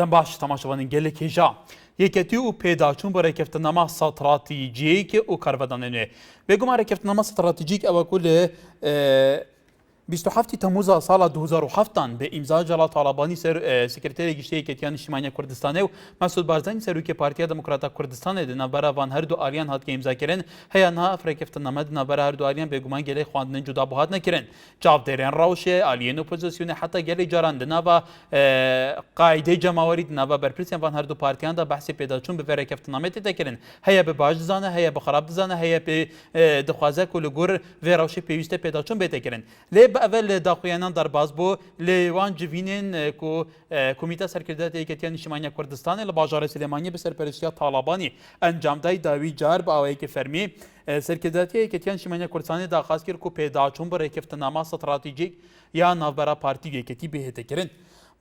دەم باش تەماشەوانین gelekê ja yeketî û pêdaçûn bi rêkeftinama stratîjîk û karvedanê. Bêguman rêkeftinama stratîjîk ew ku li 27 Temmûza sala 2007 bi îmza Celal Talebanî Sekreterê Giştî Yeketiya Niştimaniya Kurdistanê û Mesûd Barzanî Serokê Partiya Demokrata Kurdistanê di navbera van her du aliyan hatiye îmzakirin heya niha ev rêkeftiname di navbera her du aliyan bêguman gelê xwandinên cuda buhat nekirin. Çavdêrên rewşê, aliyên opozisyonê heta gelê caran di nava qaîdê cemawerî di nava berpirsên van her du partiyan da behsê pêdaçûn bi vê rêkeftinamê tê tekirin. Heya bi baş dizane, heya bi xerab dizane, heya dixwaze ku li gor vê rewşê pêwîst e pêdaçûn bê tekirin. Lê evel daxuyanan derbas bû lê wan civînên ku Komîta Serkirdeyê Yeketiya Niştimaniya Kurdistanê li bajarê Silêmaniyê bi serpereştiya Talebanî encam dayî dawî car bi awayekî fermî Serkirdeyê Yeketiya Niştimaniya Kurdistanê daxwaz kir ku pêdaçûn bi rêkeftinama stratîjîk ya navbera partî yeketî bêhêtekirin.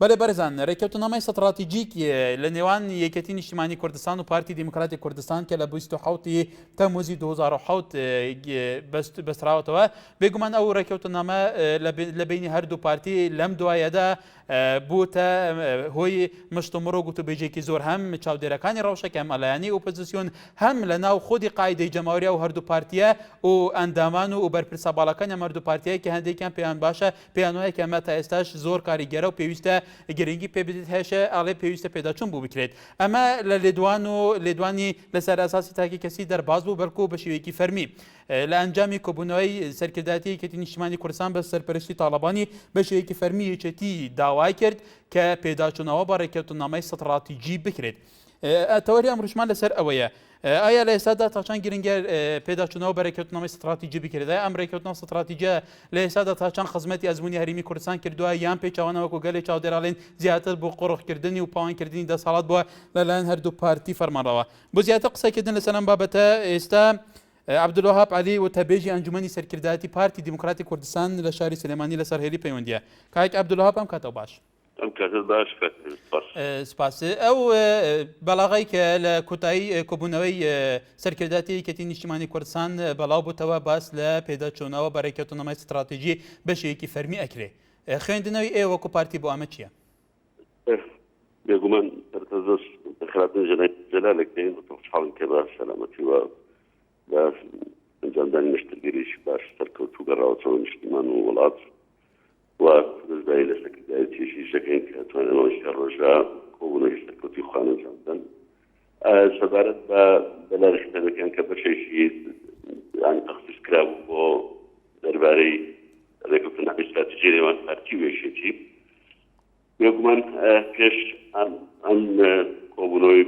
Belê berzan rêkeftinameyê stratîjîk li nêwan Yeketî Niştimanî Kurdistan û Partî Demokratîk Kurdistan ke li 27 Temmûzî 2007 bestrawetwe bêguman ew rêkeftiname li bênî her du partî lem duaye de bûte hoyê miştomiro gotûbêjekî zor hem çavdêrekanî rewşek hem alayanî opozisyon hem li nav xwedî qaîdê cemaweriya û her du partiye û endaman û berpirsa balakan em her du partiyeke hendêken pêyan baş e pêyanwayeke me ta êstaş zor karîger û pêwîst e girîngî pê bidît heşe alê pêwîst e pêdaçûn bû bikirêt. Em e li lêdwan û lêdwanî li ser esasî takîkesî derbas bû belkû bi şêwekî fermî. Li encamê Kobûnaweyê Serkirdeyê Yeketî Niştimanî Kurdistan bi serpereştî Talebanî bi şêwekî fermî yeketî daway kird ke pêdaçûnawa ba rêkeftinameyê stratîjî bikirêt. Teweriya em rûşman li ser ew ye. Aya li êsta da taçan giringe pêdaçûnawa bi rêkeftinameyê stratîjî bikirêt. Em rêkeftina stratîjiya li êsta da taçan xizmetî Ezmûnî Herêmî Kurdistan kirduwa yan pêçawana wekû gelê çavdêralên ziyatir bû quruxkirdinî û pawankirdinî desalat bûye li layan her du partî fermanrawa. Bu ziyatir qisekirdin li ser em babete êsta Abdulwahab Alî û tebêjî Encûmenî Serkirdeyatî Partî Demokratîk Kurdistan li şarî Silêmanî li ser hêlî peywendiye. Kayek Abdulwahab em kate baş. Spasî ew belaxeyke li kotayî Kobûnaweyê Serkirdeyê Yeketî Niştimanî Kurdistan belav bûtewe bas li pêdaçûnawa bi rêkeftinameyê stratîjî beşeyekî fermî ekirê. Xwendinewî ê wekû partî bû em çi ye? Bêguman sertezir xiratin celalekdeyên xalin ke baş selametî ve baş encamdan meştirgirîş baş serkevtû rawaçawa niştiman û welat و بالنسبه الى سكرتيرية شكل كاتوانا نوشي الرجاء كونا يشتكوتي خانة جامدا سبارت بلا رختنا كان كبشي شيء يعني تخصيص كرابو درباري ريكوتنا استراتيجية لمن بارتي ويشيتي يقومان كش عن كوبونوي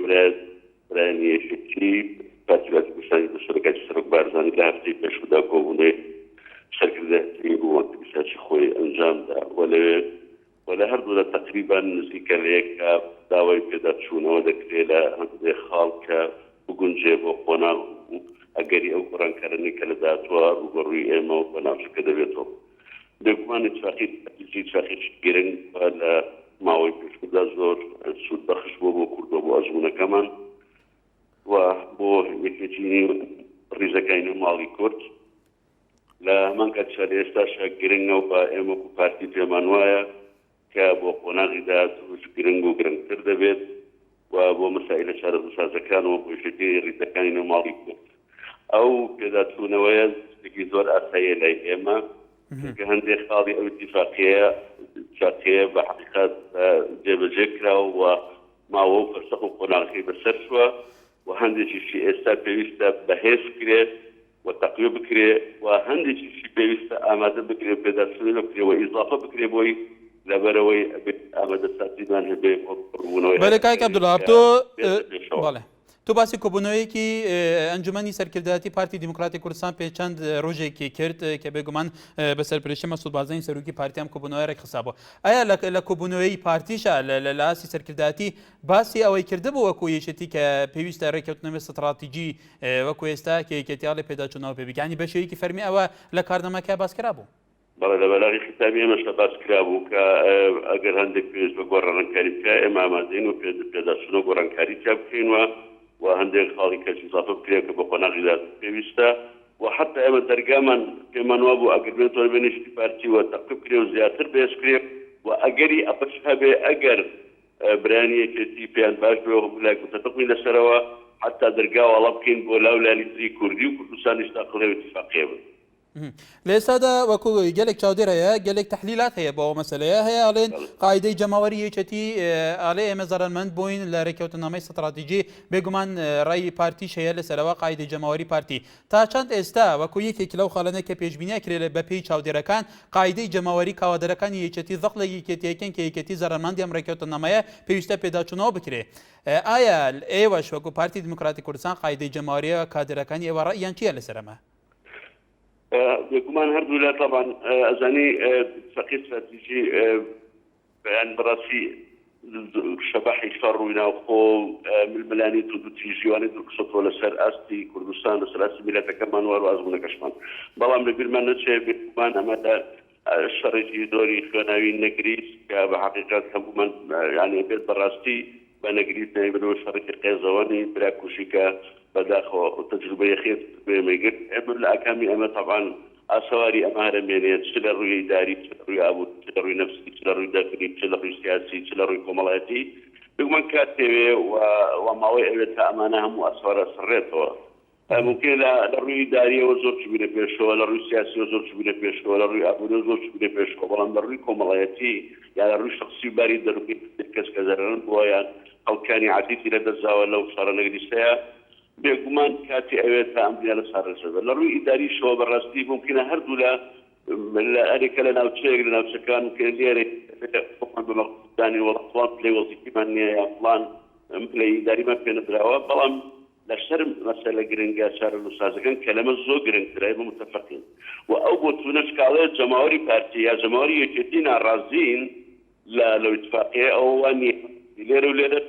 براني يشيتي بارتي بساني بسرقات سرق بارزاني لهفتي بشودا كوبونوي Serkirdeyatî û aktivîstê xwe encam da wele her du de teqrîban nizîka lêka dawayê pêdaçûnewa dikirê li hindê xalke biguncê bo qona û egerî ew qurankarinê ke li datuwa rûberûyê ême û bi navçike dibêto. Bêguman îttifaqî giring li mawê pêşbirda zor sûdbexş bû bo Kurd û bo ezmûnekeman و بۆ یەکێتی ڕیزەکانی ماڵی کورد لە مانگە چارە ئێستاشە گرنگە و بە ئێمە و پارتی پێمان وایە کە بۆ قۆناغیدا گرنگ و گرنگتر دەبێت و بۆ مەسائلە چارەسازەکانەوە بۆ یەکێتی ڕیزەکانی ماڵی کورد ئەو پێداچوونەوەیە شتێکی زۆر ئاساییە لای ئێمە کە هەندێک خاڵی ئەو ئیتیفاقیەیە چارتەیە بە حەقیقەت جێبەجێ کراوە و ماوە و فەرسەخ و قۆناغەکەی بەسەر چووە و هەندێکیشی ئێستا پێویستە بەهێز بکرێت و تەقویە بکرێت و هەندێکیشی پێویستە ئامادە بکرێت پێداچوونی بکرێت و ئیزافە بکرێت بۆی لەبەرەوەی ئامادە سازیمان هەبێ ڕوونەوەی. بەڵێ کاک عەبدوڵڵاه تۆ بەڵێ تو باسی کۆبوونەوەیەکی ئەنجومەنی سەرکردایەتی پارتی دیموکراتی کوردستان پێچەند ڕۆژێکی کرد کە بێگومان بە سەرپرشتی مەسعود بارزانی سەرۆکی پارتیام کۆبوونەوەیەک حسابەوە. ئایا لە کۆبوونەوەی پارتیشە لە لاسی سەرکردایەتی باسی ئەوەی کردبوو وەکو یەکێتی کە پێویستە ڕێککەوتنەوەی ستراتیجی وەکو ئێستا کە یەکێتیاڵی پێداچوونەوە پێ بگانی بەشێوەیەکی فەرمی ئەوە لە کارنامەکە باس کرابوو؟ بەڵێ لە بەلاغی خیتابی ئێمەش باس کرابوو کە ئەگەر هەندێک پێویست بە گۆڕانکاری بکە ئێمە ئامادەین و پێداچوونەوە گۆڕانکاری تیا بکەینەوە و هەندێک خاڵی کەسی ئیزافە بکرێت کە بە قۆناغیدا پێویستە و حتا ئێمە دەرگامان پێمان وا بوو ئەگەر بێتەوە بێنیشتی پارتی و تەقیب بکرێت و زیاتر بێز کرێت و ئەگەری ئەپش هەبێ ئەگەر برانی یەکێتی پێیان باش بێ لای متفقین لەسەرەوە حتا دەرگا وەڵا بکەین بۆ لاولانی تری کوردی و کوردستانیش داخڵێ اتفاقیە بن. لە ئێستادا وەکو گەلێک چاودێر هەیە گەلێک تحلیلات هەیە بۆ مەسەلەیە هەیە ئاڵێن قاعدەی جەماوەری یەکێتی ئاڵێ ئێمە زەرمەند بووین لە ڕێککەوتنامەی ستراتیژی بێگومان ڕای پارتیش هەیە لەسەرەوە قاعدەی جەماوەری پارتی تا چەند ئێستا وەکو یەکێک لەو خاڵانەی کە پێشبینی کرێت بە پێی چاودێرەکان قاعدەی جەماوەری کاوادەرەکانی یەکێتی دەخ لە یەکێتیەکەن کە یەکێتی زەرمەندی ئەم ڕێککەوتنامەیە پێویستە پێداچوونەوە بکرێ. ئایا ئێوەش وەکو پارتی دموکراتی کوردستان قاعدەی جەماوەریە کادرەکانی ئێوە ڕەئیان چییە لەسەرەمە؟ بێگومان هەردوو لە طبعا ئەزانی اتفاقیە استراتیژی بەیان بەڕاستی شەباحی شەڕ ڕووی ناوخۆ ململانی تیژیوانی دوکسەتەوە لەسەر ئاستی کوردستان لەسەر ئاستی میلەتەکەمان وەرو ئازمونەکەشمان بەڵام لەبیرمان نەچێ بێگومان ئەمەدا شەڕێکی زۆری خوێناوی نەگریس کە بە حقیقەت هەموومان یعنی بێت بەڕاستی بە نەگریس نایبەرەوە شەڕێکی قێزەوەنی برا کوشیکە بداخل تجربة يخيط بميقر عبر الأكامي أما طبعا أسواري أمارة مينية تشل الرؤية إداري تشل الرؤية أبو تشل الرؤية نفسي تشل الرؤية داخلي تشل الرؤية سياسي تشل الرؤية كومالاتي بيقوم كاتبه وماوي أبتها أمانهم وأسوار سريتها ممكن للرؤية إدارية وزور شبينة بيشو للرؤية سياسية وزور شبينة بيشو للرؤية أبو وزور شبينة بيشو بلان للرؤية كومالاتي يعني الرؤية شخصي باري للرؤية كاس كزران بويان أو كان عديد إلى دزاوة لو صار نقديسها بێگومان کاتی ئەوێت تا ئەمبیا لە ساڕێژەوە لە ڕووی ئیداری شەوە بەڕاستی ممکنە هەردوو لە ئەرێکە لە ناوچەیەک لە ناوچەکان کە لێرە بە مەقصودانی وەڵاتوان پلەی وەزیفیمان نییە یا فڵان پلەی ئیداریمان پێ نەدراوە بەڵام لەسەر مەسەلە گرنگە چارەنووسازەکان کە لەمە زۆر گرنگترە بە متفقین و ئەو بۆ توونەشکاڵێت جەماوەری پارتی یا جەماوەری یەکێتی ناڕازین لە اتفاقیە ئەووان نییە لێرە و لێرە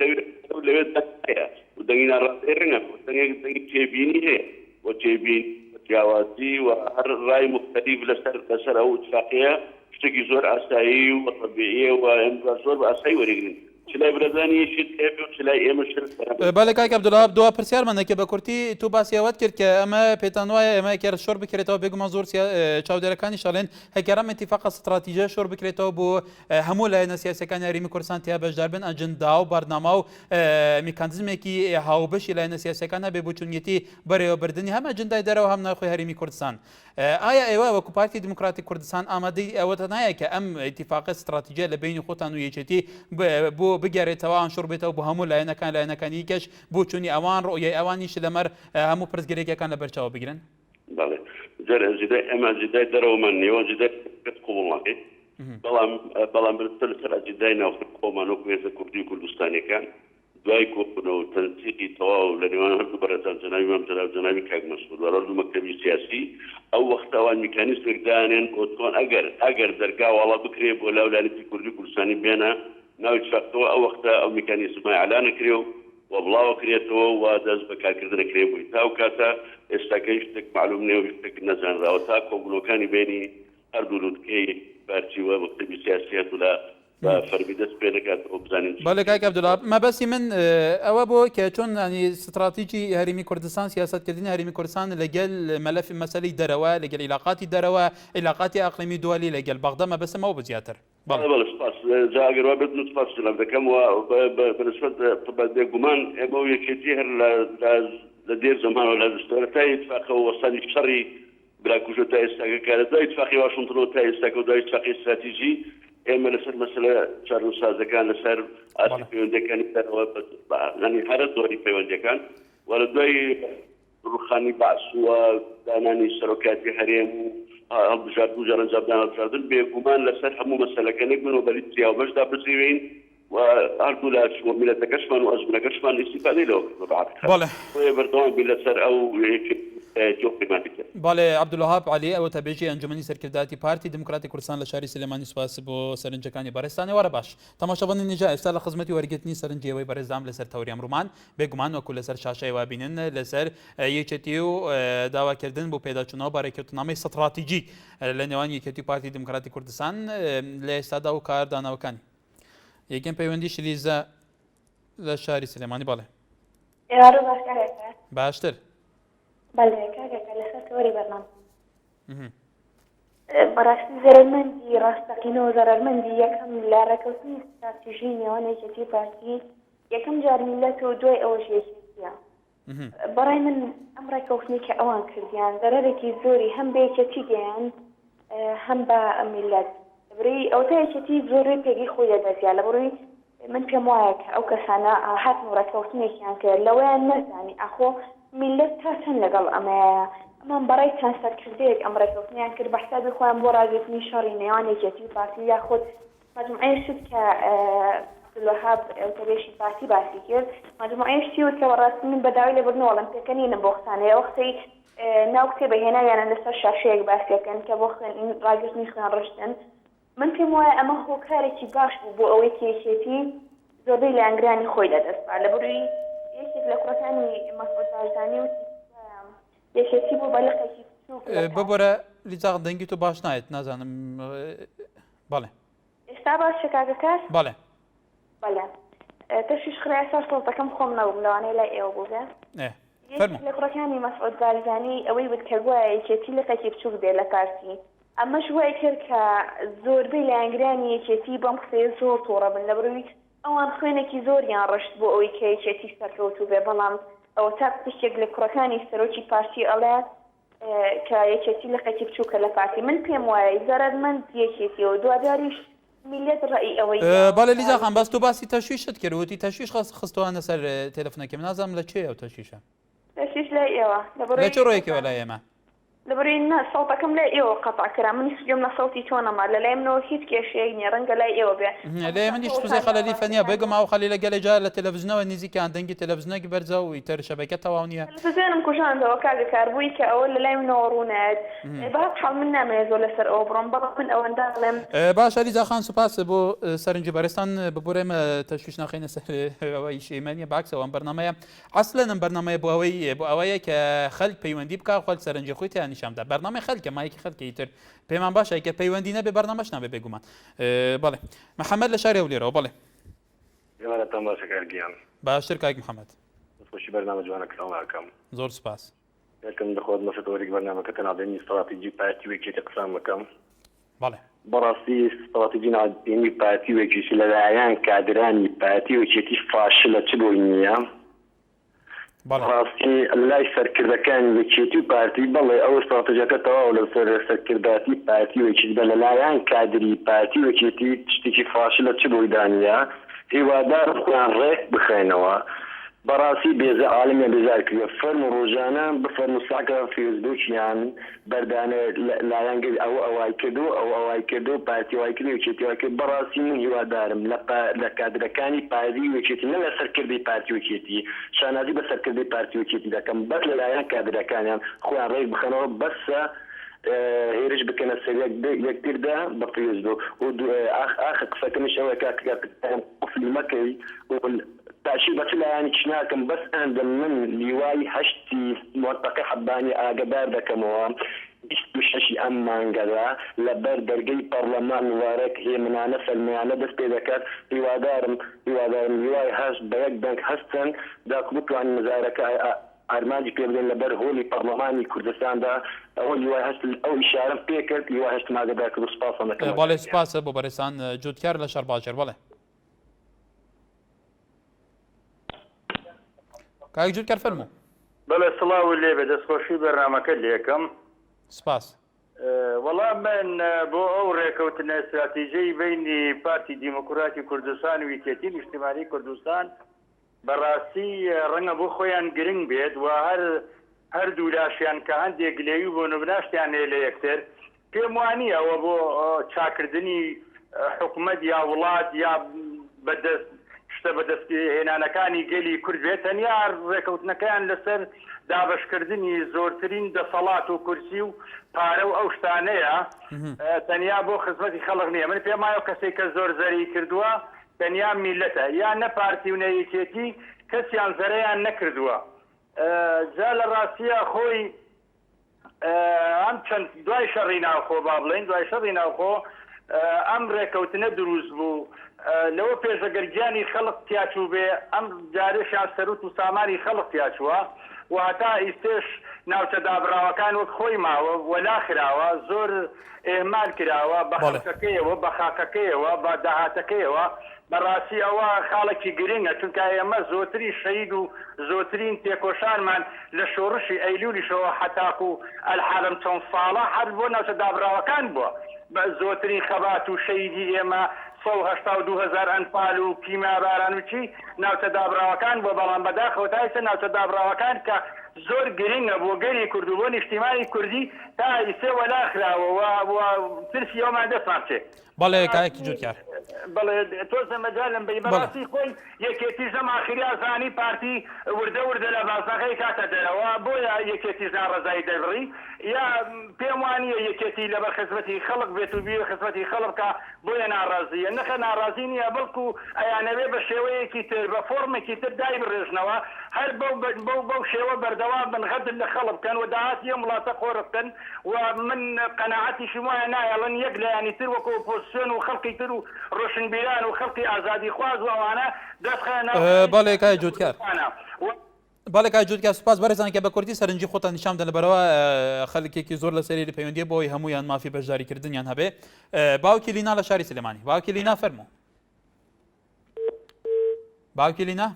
لەوێت هەیە ودنگی ناڕاستی ڕەنگە دەنگی تێبینی هەیە بۆ تێبین جیاوازی و هەر ڕای مختلف لەسەر ئەو اتفاقیە شتێکی زۆر ئاسایی و طبیعیە و ئێمە زۆر بە ئاسایی وەرەگرین چلای برەدانی شت هەبێ و چلای ئێمە شت بەڵێ کاک عەبدوڵڵاه دوا پرسیارمانەکە بە کورتی تو باسی ئەوەت کرد کە ئەمە پێتان وایە ئێمە کێرە شۆر بکرێتەوە بێگومان زۆر چاودێرەکانی شەڵێن هەکارەم اتفاقە ستراتیژیە شۆر بکرێتەوە بۆ هەموو لایەنە سیاسیەکانی هەرێمی کوردستان تیا بەشدار بن ئەجەندا و بەرنامە و میکانیزمێکی هاوبەشی لایەنە سیاسیەکان هەبێ بۆ چونیەتی بەڕێوەبردننی هەم ئەجەندای دەرەوە هەم ناوخۆی هەرێمی کوردستان. ئایا ئێوە وەکو پارتی دموکراتی کوردستان ئامادەی ئەوەتە نایە کە ئەم اتفاقە ستراتیژیە لە بینی خۆتان و یەکێتی بۆ بگەڕێتەوە ئەنشور بێتەوە بۆ هەموو لایەنەکانی کەش بۆ چوونی ئەوان ڕۆیای ئەوانیش لەمەر هەموو پرسگرێکەکان لە بەرچاوە بگرن؟ بەڵێ جارە ئەمە جدای دەرەوەمان نیوە جدای قوڵماڵی بەڵام لەسەر ئەجدای ناوخۆی خۆمان وەکو هێزە کوردی و کوردستانیەکان دوای کۆبوونەوە و تەنسیقی تەواو لە نێوان هەردوو بەرەزان جەناوی مەم جەناوی کاک مەسعود و هەردوو مەکتەبی سیاسی ئەو وەختەوان میکانیزمێک دانێن بۆ ئەگەر دەرگا وەڵا بکرێ بۆ لاولانێتی کوردی کوردستانی بێنە ناوی اتفاقەوە ئەو وەختە ئەو میکانیزمای ئەعلان نەکرێ و وەبڵاوە کرێتەوە و دەست بەکارکردن نەکرێ بووی تا و کاتە ئێستاکەی شتێک معلوم نییە و شتێک نەزانراوە تا کۆبوونەوەکانی بینی هەردوو لوتکەی پارتی و مەکتەبی سیاسیەت و لە فەرمی دەست پێ نەکاتەوە بزانین. بەڵێ کاک عەبدوڵڵاه مەبەستی من ئەوە بۆ کە چۆن ستراتیژی هەرێمی کوردستان سیاستکردنی هەرێمی کوردستان لەگەل مەلەفی مەسەلەی دەرەوە لەگەل عیلاقاتی دەرەوە عیلاقاتی ئاقلیمی دوالی لەگەل بەغدە مەبەستمەوە بزیاتر. بەڵێ سپاس جاگەر وا بێت سپاس سلام دەکەم و بەنسبەت بێگومان ئێمە و یەکێتی هەر لە دێر زەمان و لە دەستوەرە تا اتفاقەوە وەسانی شەڕی براکوژە تا ئێستاکە کارە دوای اتفاقی واشنگتنەوە تا ئێستاکە و دوای اتفاقی استراتیژی ئێمە لەسەر مەسەلە چارەنووسازەکان لەسەر ئاسی پەیوەندیەکانی دەرەوە ینی هەرە زۆری پەیوەندیەکان وە لە دوای ڕوخانی بەعس وە دانانی سەرۆکاتی هەرێم و هەڵبژاردن و جەڕەنجامدان هەڵبژاردن بێگومان لەسەر هەموو مەسەلەکانێک بن و بەری جیاوبەشدا بجێوین و هەردوو لە میلەتەکەشمان و ئەزمونەکەشمان ئیستیفادەی لەوە بەردەوام بین لەسەر ئەو باڵێ عەبدوڵڵاه عەلی ئەوەتە بێژی ئەنجومەنی سەرکردایەتی پارتی دموکراتی کوردستان لە شاری سلێمانی سوپاس بۆ سەرنجەکانی بەڕێستانی وەرە باش تەماشەبەندی نینجا ئێستا لە خزمەتی وەرگرتنی سەرنجیەوەی بەڕێزدام لەسەر تەوری ئەمڕۆمان بێگومان وەکو لەسەر شاشەی وابینن لەسەر یەکێتی و داواکردن بۆ پێداچوونەوە بە ڕێککەوتنامەی ستراتیژی لە نێوان یەکێتی و پارتی دموکراتی کوردستان لە ئێستادا و کاردانەوەکانی یەکەم پەیوەندی شلیزە لە شاری سلێمانی باڵێ باشتر بله کاکە لەسەر تۆری بەرنامە بەڕاستی زەرمەندی ڕاستەقینەوە زەرمەندی یەکەم لە ڕێکەوتنی استراتیژی نێوانێکێتی پارتی یەکەم جار میلەت و دوای ئەوەش یەکێتیە بەڕای من ئەم ڕێکەوتنی کە ئەوان کردیان زەرەرێکی زۆری هەم بە یەکێتی گەیان هەم بە میلەت بڕی ئەو تا یەکێتی زۆری پێگی خۆی دەدەزیان لە بڕووی من پێم وایە کە ئەو کەسانە هاتن و ڕێکەوتنێکیان کرد لەوەیان نەزانی ئەخۆ میلەت تا چەند لەگەڵ ئەمەیە ئەمان بەڕای چەند سەرکردەیەک ئەم ڕێکەوتنیان کرد بە حسابی خۆیان بۆ ڕازێتنی شەڕی نێوان یەکێتی و پارتی یاخود مجموعەیە شت کە عبدالوهاب ئەوتەبێشی پارتی باسی کرد مجموعەیە شتی وت کە بەڕاستی من بەداوای لێبوردنەوە ئۆلمپیەکەنینە بۆ قسانەیە وەختەی ناو کتێبە هێناویانە لەسەر شاشەیەک باسیەکەن کە بۆ ڕاگررتنی خوێن ڕشتن من پێم وایە ئەمە هۆکارێکی باش بوو بۆ ئەوەی کێشێتی زۆربەی لە ئەنگرانی خۆی لەدەستپا لە بڕووی یەکێک لە کوڕەکانی مەسعود بارزانی و یەکێتی بۆ بەلقێکی ببوورە لیجاغ دەنگی تو باش نایێت نازانم بەڵێ ئێستا باش کاکەکەس بەڵێ بەڵێ تەشیش خرای سەر سەڵتەکەم خۆم نەبووم لەوانەیە لای ئێوە بووبێ لە کوڕەکانی مەسعود بارزانی ئەوەی وت کە گوایە یەکێتی لەقێکی بچووک بێ لە پارتی ئەمەش وای کرد کە زۆربەی لە ئەنگرانی یەکێتی بەم قسەیە زۆر تۆڕە بن لە بڕووی ئەوان خوێنێکی زۆریان ڕشت بۆ ئەوەی کە یەکێتی سەرکەوتوو بێ بەڵام ئەوە تا پشتێک لە کوڕەکانی سەرۆکی پارتی ئەڵێ کە یەکێتی لەقێکی بچووکە لە پارتی من پێم وایە زەرمەند یەکێتیەوە دواداریش میلەت ڕێی ئەوەی بەڵێ لیجا خان باس تۆ باسی تەشویشت کرد وتی تەشویش خستوانە سەر تێلەفۆنەکەم نازانم لە چێ ئەو تەشویشە تەشویش لای ئێوە لە چ ڕۆیەکەوە لای ئێمە لەبەرەوەی سەڵتەکەم لای ئێوە قەتع کرا منی سوجێم لە سەڵتی تۆ نەما لە لای منەوە هیچ کێشەیەک نییە ڕەنگە لای ئێوە بێ لای منیش قوزەی خەلەلی فەنیە بێگم ئاو خەلی لە گەلێ جار لە تەلەڤیزنەوە نزیکیان دەنگی تەلەڤیزنەکی بەرزە و ئیتر شەبەکە تەواو نییە تەلەڤیزیۆنم کوژاندەوە کاگە کاربووی کە ئەوە لە لای منەوە ڕوونەت بەهەڵ من نامەیە زۆر لەسەر ئەوە بڕۆم بەڵام من ئەوەندا دەڵێم باشە لیجا خان سوپاس بۆ سەرنجی بەرستان ببورێمە تەشویش ناخینە سەر ئەوەی شێمەنیە باکسەوە ئەم بەرنامەیە ئەسڵەن ئەم بەرنامەیە بۆ ئەوەیە کە خەلک پەیوەندی بکات خەڵک سەرنجی خۆی تیان نیشاندا بەرنامەی خەلکە مایکی خەلکی تر پێمان باشە کە پەیوەندی نەبێ بەرنامەش نابێ بێگومان بەڵێ محەممەد لە شاری هەولێرەوە بەڵێ باشتر کاک محەممەد خۆشی بەرنامە جوانە کەڵاکەم زۆر سپاس یەکەم دەخۆت مەسەوەری بەرنامەکە تەنابێنی استراتیجی پارتی وێکێتە قسام بکەم بەڵێ بەڕاستی استراتیجی نادێنی پارتی وێکیش لەلایەن کادرانی پارتی وێکێتی فاشلە چ بۆی نییە ڕاستی لای سەرکردەکان وێکێتی و پارتی بەڵێ ئەو استراتیژەکە تەواو لەسەر سەرکرداتی پارتی وێکێت بە لەلایەن کادری پارتی وێکێتی شتێکی فاشلە چ بۆی دانیە هیوادار خۆیان ڕێک بخێنەوە بەڕاستی بێزە عالمیە بێزار کردوە فەرم و ڕۆژانە بفەرم و ساکە فێسبووکیان بەردانە لایەنگەر ئەوای کردو ئەوای کردو پارتی وای کردو وێکێتی وای کرد بەڕاستی من هیوادارم لە کادرەکانی پارتی وێکێتی نە لە سەرکردی پارتی وێکێتی شانازی بە سەرکردی پارتی وێکێتی دەکەم بەس لەلایەن کادرەکانیان خۆیان ڕێک بخەنەوە بەسە هێرش بکەنە سەر یەکتردا بە فێسبوک و ئاخر قسەکەمیش ئەوە قفلی مەکەی تاشی بەچ لایانی کشناکەم بەس ئەندەم من لیوای هەشتی موەتەقە حەبانی ئاگدار دەکەمەوە 26 ئەم مانگەدا لەبەر دەرگەی پەرلەمان وارەک هێمنانە فەرمیانە دەست پێ دەکات هیوادارم لیوای هەشت بە یەک دەنگ هەستن داکو بتوانین مزارەکە ئارمانجی پێ بدەن لەبەر هۆلی پەرلەمانی کوردستاندا ئەوە لیوای هەشت ئەو ئیشارەم پێ کرد لیوای هەشت ماگەدار کرد و سپاسم دەکەم بەڵێ سپاسە بۆ بەرزان جوتکار لە شەڕ باجەر بەڵێ کاک جوتکار فەرموو بەڵێ سڵاو لێ بێ دەستخۆشی بەرنامەکە لێکم سپاس وەڵام من بۆ ئەو ڕێکەوتنە استراتیژیەی بینی پارتی دیموکراتی کوردستان و یەکێتی نیشتیمانی کوردستان بەڕاستی ڕەنگە بۆ خۆیان گرنگ بێت و هەردوو لاشیان کە هەندێک گلێوی بۆ نوبناشتیان هەیە لە یەکتر پێم وانی ئەوە بۆ چاکردنی حکومەت یا وڵات یا بەدەست شتە بەدەستهێنانەکانی گەلی کورد بێت تەنیا ڕێکەوتنەکەیان لەسەر دابشکردنی زۆرترین دەسەڵات و کورسی و پارە و ئەو شتانەیە تەنیا بۆ خزمەتی خەڵق نییە من پێم وایە کەسێک کە زۆر زەری کردووە تەنیا میلەتە یان نە پارتی و نەیەکێتی کەسیان زەرەیان نەکردووە جا لە ڕاستیە خۆی ئەم چەند دوای شەڕی ناوخۆ با بڵێن دوای شەڕی ناوخۆ ئەم ڕێکەوتنە دروست بوو لەوە پێشەگەرگیانی خەڵق تیاچوو بێ ئەم جارێشیان سەروت و سامانی خەڵق تیاچووە و هەتا ئیستێش ناوچە دابراوەکان وەک خۆی ماوە وەلا خراوە زۆر ئێمال کراوە بە خەڵکەکەیەوە بە خاکەکەیەوە بە داهاتەکەیەوە بەڕاستی ئەوە خاڵێکی گرنگە چونکە ئێمە زۆتری شەید و زۆترین تێکۆشانمان لە شۆڕشی ئەیلولیشەوە حتاق و ئەلحالم چۆن ساڵە هەر بۆ ناوچە دابراوەکان بووە بە زۆترین خەبات و شەیدی ئێمە 1970 ئەنفال و پیما باران و چی ناوچە دابراوەکان بۆ بەڵام بەداخەوە تایسە ناوچە دابراوەکان کە زۆر گرنگە بۆ گەری کورد و بۆ نیشتیمانی کوردی تا ئیسێ وەلاخراوە ترسی ئەومان دەسمارچێ بەڵێ کایەکی جوتیار بەڵێ تۆزە مەجالم بە بەڕاستی خۆی یەکێتی ژەم ئاخریا زانی پارتی وردە وردە لە بازاقەی کاتە دەرەوە بۆیە یەکێتی ژان ڕزایی دەبڕی یا پێم وانییە یەکێتی لەبەر خزمەتی خەڵک بێت و بیر خزمەتی خەڵکە بۆیە ناڕازیە نەخە ناڕازی نییە بەڵکو ئەیانەوێ بە شێوەیەکی تر بە فۆرمێکی تر دای بڕێژنەوە هەر بەو شێوە بەردەوام بن غەدر لە خەڵک بکەن و داهاتی ئەم وڵاتە خۆڕ و من قەناعەتیشی وایە نایەڵن یەک لایانی تر وەکو ئۆپۆزیسیۆن و خەڵکی تر و ڕۆشنبیران و خەڵکی ئازادی خواز و ئەوانە دەستخەنە بەڵێ کای جوتیار بەڵێ کای جوتیار سوپاس بەڕێزان کە بە کوردی سەرنجی خۆتان نیشان بدەن لەبەرەوە خەڵکێکی زۆر لە سەری پەیوەندیە بۆی هەمویان مافی بەشداریکردنیان هەبێ باوکی لینا لە شاری سلێمانی باوکی لینا فەرموو باوکی لینا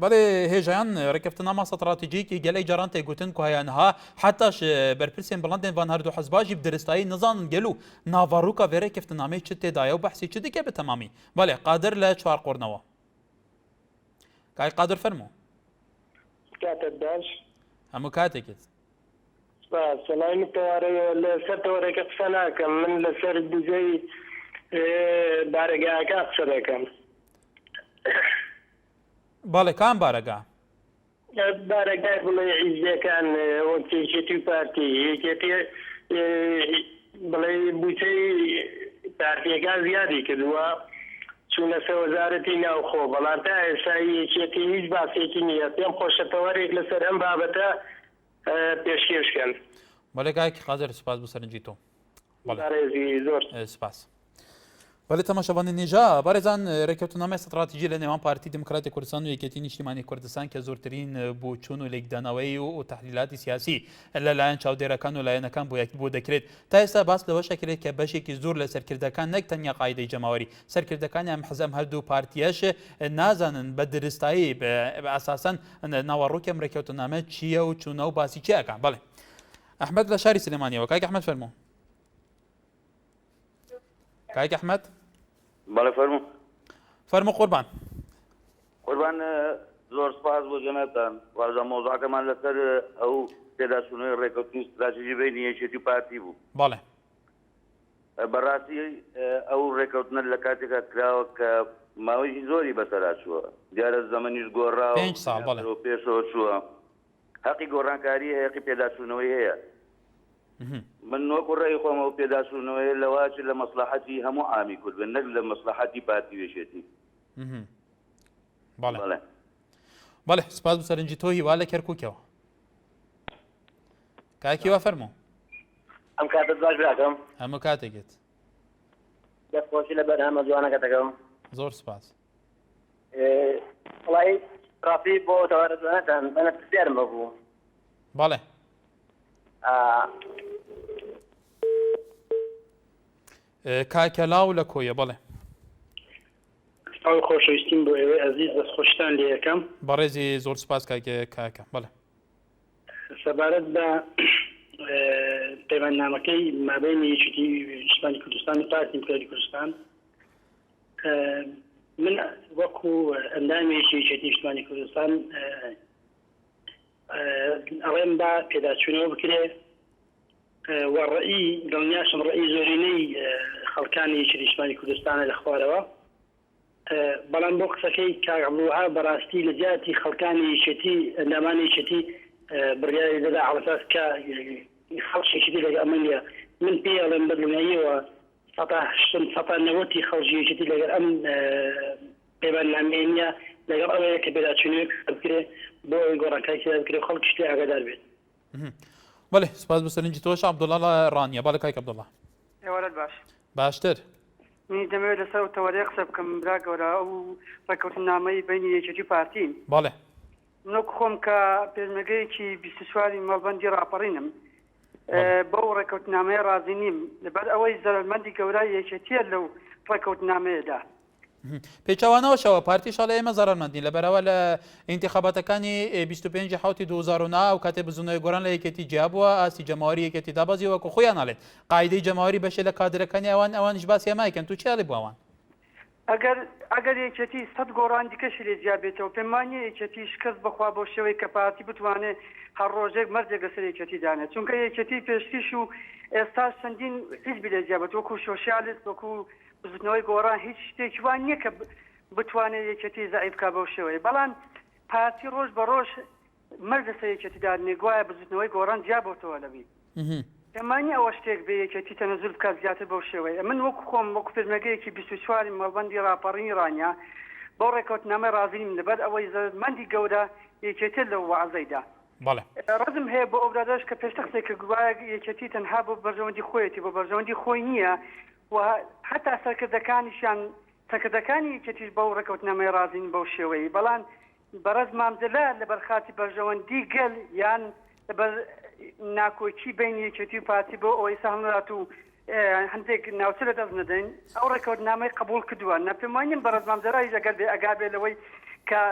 بەڵێ هێژیان ڕێکەفتنامە ستراتیجیکی گەلەی جاران تێگوتن کوهایانها حتاش بەرپرسێن بڵندێن وان هەردوو حەزباژی بدرستایی نزانن گەلو ناڤاڕووکە بێ ڕێکەفتنامەی چ تێدایە و بەحسی چ دکێ بە تەمامی بەڵێ قادر لە چوار قۆرنەوە کای قادر فەرموو کاتت باش هەموو کاتێکت سەڵای متوارە لەسەرەوە ڕێکەقسە ناکەم من لەسەر دزەی بارەگایەکە قسە دەکەم بەڵێ کام بارەگا بارەگای بڵێ عیزیەکان وەکێتی پارتی یەکێتی بڵێ بوتەی پارتیەکان زیادی کردووە چوونە سە وەزارەتی ناوخۆ بەڵام تا ئێستا یەکێتی هیچ باسێکی نییە پێم خۆشەتەوەرێک لەسەر ئەم بابەتە پێشکەشکەن بەڵێ کایەکی قادر سوپاس بۆ سەرنجی تۆ ڕێزی زۆر سپاس بەڵێ تەماشەبانی نێژا بەڕێزان ڕێکەوتنامەی ستراتیژی لە نێوان پارتی دموکراتی کوردستان و یەکێتی نیشتیمانی کوردستان کە زۆرترین بۆچوون و لێکدانەوەی و تحلیلاتی سیاسی لەلایەن چاودێرەکان و لایەنەکان بۆ دەکرێت تا ئێستا باس لەوە شەکرێت کە بەشێکی زۆر لە سەرکردەکان نەک تەنیا قاعدەی جەماوەری سەرکردەکانی ئەم حەزەم هەردوو پارتیەش نازانن بە درستایی ئاساسەن ناوەڕووکی ئەم ڕێکەوتنامە چییە و چوونە و باسی چیەکان بەڵێ ئەحمەد لە شاری سلێمانیەوە کاک ئەحمەد فەرموو کاک ئەحمەد بەڵێ فەرموو قوربان زۆر سپاس بۆ جەنابتان وازە مۆزوعەکەمان لەسەر ئەو تێداچوونەوەی ڕێکەوتنی ستراتیژی بینی یەکێتی پارتی بوو بەڵێ بەڕاستی ئەو ڕێکەوتنە لە کاتێکا کراوە کە ماوەیەکی زۆری بەسەرا چووە دیارە زەمەنیش گۆڕاوە 5 ساڵ بەڵێ پێشەوە چووە حەقی گۆڕانکاری هەیە حەقی پێداچوونەوەی هەیە من وەکو ڕێی خۆمەوە پێداچوونەوەی لەواچ لە مەسلحەتی هەموو عامی کورد بن نەک لە مەسلحەتی پارتی وێشێتی بەڵێ سپاس بۆ سەرنجی تۆ هیوا لە کەرکووکەوە کاکیوە فەرموو ئەم کاتت باش براکەم هەموو کاتێکت دەستخۆشی لە بەرهەمە جوانەکە دەکەم زۆر سپاس وڵی ڕافی بۆ تەوارە جوانەکان بەنە پرسیارم بەبوو بەڵێ کاکەلاو لە کۆیە بەڵێ ئەو خۆشەویستیم بۆ ئێوەی ئەزیز دەستخۆشتان لێ یەکەم بەڕێزی زۆر سپاس کاکە بەڵێ سەبارەت بە پەیوەندنامەکەی مابینی یەکێتی نیشتیمانی کوردستان و پارتی دموکراتی کوردستان من وەکو ئەندامی یەکێتی نیشتیمانی کوردستان ئەڵێم با پێداچوونەوە بکرێ وەڕەئی دڵنیاشم ڕەئی زۆرینەی خەڵکانی یەکێتی نیشتیمانی کوردستانە لە خوارەوە بەڵام بۆ قسەکەی کاغبووها بەڕاستی لە جیاتی خەڵکانی یەکێتی ئەندامانی یەکێتی بڕیاری دەدا عڵەساس کە خەڵکێکی لەگە ئەمەنیە من پێ ئەڵێم بەدڵنیاییەوە 90 خەڵکی یەکێتی لەگەر ئەم پەیوەندنامەیە لەگەڵ ئەوەیە کە پێداچوونەوە بکرێ بۆ ئەوەی گۆڕانکاری بکرێ خەڵکی شتێ ئاگادار بێت بەڵێ سپاس بۆ سەرنجی تۆش عەبدوڵڵا لە ڕانیە بەڵێ کاک عەبدوڵڵا ئێوەرەت باش باشتر من دەمەوێت لەسەر تەوەرەیە قسە بکەم براگەورە ئەو ڕێکەوتنامەی بینی یەکێتی پارتین بەڵێ منۆک خۆم کە پێشمەگەیەکی 24 مەڵبەندی ڕاپەڕینم بەو ڕێکەوتنامەیە رازی نیم لەبەر ئەوەی زەرمەندی گەورە یەکێتیە لەو ڕێکەوتنامەیەدا. پێچوانەوەشەوە پارتی شڵە ئێمە زەرمەندی لەبەرەوە لە ئینتیخابەتەکانی 25 حوتی 2009 و کاتێ بزونەوەی گۆران لە یەکێتی جیابووە ئاسی جەماوەری یەکێتی دابەزی وەکو خۆیان ناڵێت قاعدەی جەماوەری بەشێ لە کادرەکانی ئەوانش باسی ئەمایکەن تو چیاڵی بۆوان ئەگەر یەکێتی 100 گۆڕان دیکەشی لێ جیابێتەوە پێمانە یەکێتی شکست بخوا بۆ شێوەی کە پارتی بتوانێت هەر ڕۆژێک مەرجێک لەسەر یەکێتی دانێت چونکە یەکێتی پێشتیش و ئێستا چەندین حیزبی لێ جیابێت وەکو سۆشیالیست وەکو بزنەوەی گۆڕان هیچ شتێکی وان نییە کە بتوانێت یەکێتی زعیف بکا بەو شێوەیە بەڵام پارتی ڕۆژ بە ڕۆژ مەرج لەسەر یەکێتی دادنێ گوایە بزنەوەی گۆڕان جیابەوە لەبی ئەمانی ئەوە شتێک بێ یەکێتی تەنەزول بکات زیاتر بەو شێوەیە من وەکو خۆم وەکو پێشمەگەیەکی 24 مەڵبەندی ڕاپەڕینی ڕانیا بۆ ڕێکەوتنامە رازیم لەبەر ئەوەی زەرمەندی گەورە یەکێتر لەو وەعزەیدا ڕزم هەیە بۆ ئەو برادەرش کە پێشتر قسەی کە گوایە یەکێتی تەنها بۆ بەرژەوەندی خۆیەتی بۆ بەرژەوەندی خۆی نییە و هەتا سەرکردەکانیشیان سەرکردەکانی یەکێتیش بەو ڕێکەوتنامەی رازین بەو شێوەیە بەڵام بەڕێز مامزەلا لەبەر خاتی بەرژەوەندی گەل یان لەبەر ناکۆچی بین یەکێتی و پارتی بۆ ئەوەی ساهمات و هەندێک ناوچە لە دەست نەدەین ئەو ڕێکەوتنامەی قبول کردووە نەپێمانین بەڕێز مامزەلای لەگەر بێ ئەگابێ لەوەی کە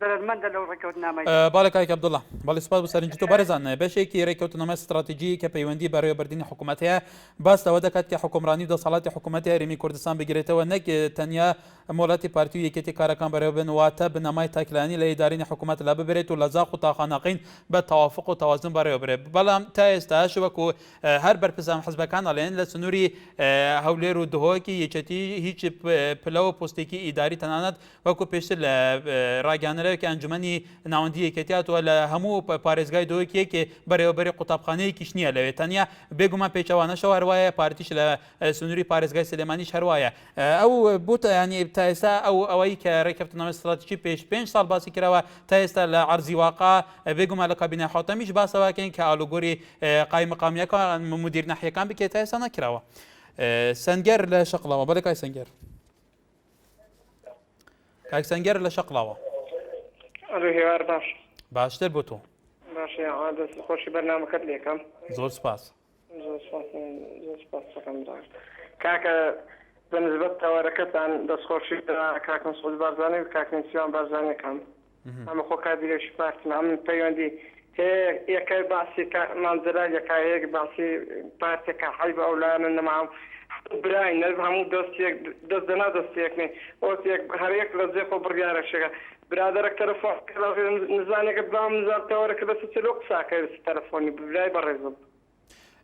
زەرمەندە لەو ڕێکەوتنامەی باڵێ کاک عەبدوڵڵا باڵێ سوپاس بۆ سەرنجی تۆ بەڕێزان بەشێکی ڕێکەوتنامە استراتیژی کە پەیوەندی بەڕێوەبردننی حکوومەت هەیە باس لەوە دەکات کە حکومڕانی و دەسەڵاتی حکوومەتی هەرێمی کوردستان بگرێتەوە نەک تەنیا مۆڵەتی پارتی و یەکێتی کارەکان بەڕێوە بن واتە بنەمای تاکلانی لە ئیدارینی حکوومەت لا ببرێت و لە زاخ و تاخانەقین بە تەوافق و تەوازن بەڕێوە برێت بەڵام تا ئێستاش وەکو هەر بەرپرسان حزبەکان ئەڵێن لە سنووری هەولێر و دهۆکی یەکێتی هیچ پلە و پۆستێکی ئیداری تەنانەت وەکو پێشتر لە ڕاگەانەرەوەکی ئەنجومەنی ناوەندی یەکێتیاتوە لە هەموو پارێزگای دۆکێکی بەڕێوەبەری قوتابخانەیەکیش نییە لەوێ تەنیا بێگومان پێچەوانەشەوە هەروایە پارتیش لە سنووری پارێزگای سلێمانیش هەروایە ئەو بوتە ینی تا ئێستا ئەوەی کە ڕێکەوتنامە استراتیژی پێش 5 ساڵ باسی کراوە تا ئێستا لە عەرزی واقع بێگومان لە کابینە حوتەمیش باسەوەکەین کە ئالوگۆری قایمەقامیەکە مدیر ناحیەکان بکێت تا ئێستا نەکراوە سەنگەر لە شەقڵاوە بەڵێ کای سەنگەر کاک سەنگەر لە شەقڵاوە هێوار باش باشتر بۆ تۆ باش دەست خۆشی بەرنامەکەت لێکم زۆر سپاس کاکە بەنسبەت تاوەرەکەتان دەستخۆشی کاک مەسعود بارزانانی و کاک نسیوان بارزانەکەم ئەمە خۆ کادرێکی پارتن ئەم پەیوەندی یەکەی باسی مامزەلا یەکایەک باسی پارتێکە حەیب ئەولانە نەمام براین نەر هەموو دەستێک دەست دەنا دەستێکنی ئۆتێک هەرەیەک لە جێخۆ بڕیارەشەکە برادرك تلفون نزانك بلام نزار تورك بس تلوق ساكر تلفوني بلاي برزم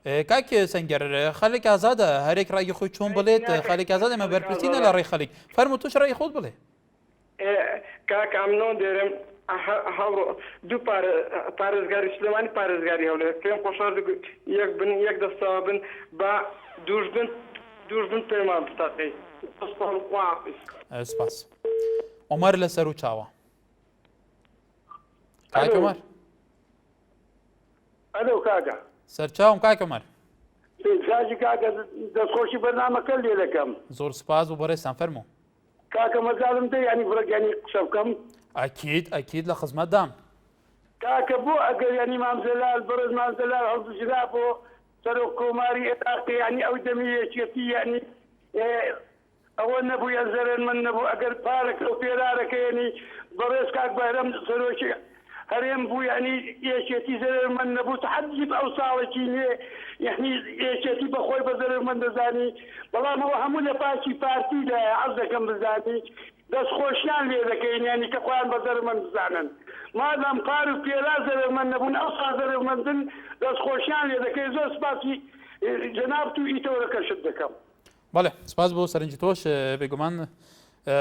کاک سەنگەر خەڵک ئازادە هەرێک ڕای خۆی چۆن بڵێت خەڵک ئازادە ئەمە بەرپرسینە لە ڕێی خەڵک فەرمو توش ڕای خۆت بڵێ کاک ئەمنۆ دێرم دوو پارێزگاری سلێمانی پارێزگاری هەولێر پێم خۆشحال یەک بن یەک دەستەوە بن بە دوور بن پێمان بتاقی سپاس عمر لەسەر و چاوە کاک عمر ئەلۆ کاکە سەرچاوم کاک عمر ساجی کاکە دەستخۆشی بەرنامەکە لێ دەکەم زۆر سپاس و بەڕێستان فەرموو کاکە مەزالم دەی ینی بڕگەنی قسە بکەم ئەکید لە خزمەتدام کاکە بۆ ئەگەر ینی مامزەلال بەڕێز مامزەلال هەڵبژرا بۆ سەرۆک کۆماری عێراقی ینی ئەو دەمی یەکێتی ینی ئەوە نەبوو یان زەرمەند نەبوو ئەگەر پارێک ئەو پێرارەکەیانی بەڕێز کاک بەهرەم سەرۆکی هەرێم بوو ینی یەکێتی زەرمەند نەبوو تحەدیب ئەو ساڵێکی نێ یعنی یەکێتی بەخۆی بە زەرمەند دەزانی بەڵام ئەوە هەموو لە پاچی پارتی لە حەز دەکەم بزانی دەستخۆشیان لێ دەکەین ینی کە خۆیان بە زەرمەند بزانن مادام پار و پێرا زەرمەند نەبوون ئەو سا زەرمەندن دەستخۆشیان لێ دەکەی زۆر سپاسی جەنابەت و ئیتەوەرەکەشت دەکەم بەڵێ سپاس بۆ سەرنجی تۆش بێگومان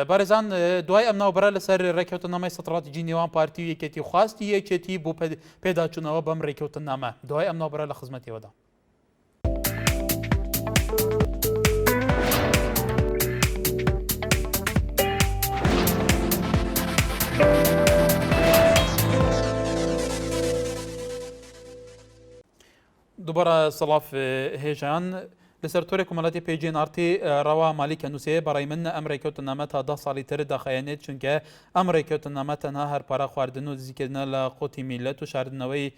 بارێزان دوای ئەم ناوبەرە لەسەر ڕێکەوتنامەی استراتیژی نێوان پارتی و یەکێتی خواستی یەکێتی بۆ پێداچوونەوە بەم ڕێکەوتنامە دوای ئەم ناوبەرە لە خزمەتیەوەدا دووبارە سەڵاف هێژان لەسەر تۆرێک کۆمەڵەتی پێجێنارتی ڕەوا مالیکە نووسێ بەڕای من ئەم ڕێککەوتنامە تا 10 ساڵی تر دەخایەنێت چونکە ئەم ڕێککەوتنامە تەنها هەرپارە خواردن و دزیکردنە لە قوتی میلەت و شاردنەوەی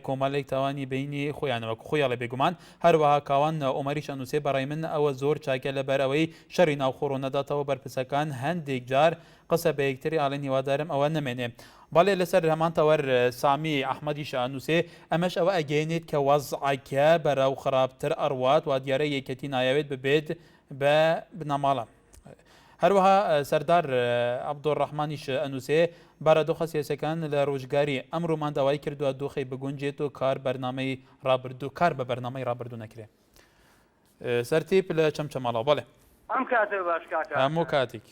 کۆمەڵێک تاوانی بینی خۆیانەوە خۆیاڵە بێگومان هەروەها کاوان ئۆمەریش ئەنووسێ بەڕای من ئەوە زۆر چاکە لەبەر ئەوەی شەڕی ناوخۆڕۆ نەداتەوە بەرپرسەکان هەندێک جار قسە بە یەکتری ئاڵێن هیوادارم ئەوە نەمێنێ بەڵێ لەسەر هەمان تەوەر سامی ئەحمەدی شانووسێ ئەمەش ئەوە ئەگەێنێت کە وەزعکە بەراو خراپتر ئەڕوات و دیارە یەکەتی نایەوێت ببێت بە بنەماڵە هەروەها سەردار عەبدوڕەحمانیش ئەنووسێ بارەدۆخە سیاسەکان لە ڕۆژگاری ئەمڕۆمان داوای کردووە دۆخی بگونجێت و کار بە بەرنامەی ڕابردوو نەکرێ سەرتیپ لە چەمچەماڵەوە بەڵێ ئەم کاتێ باش کاکە هەموو کاتێک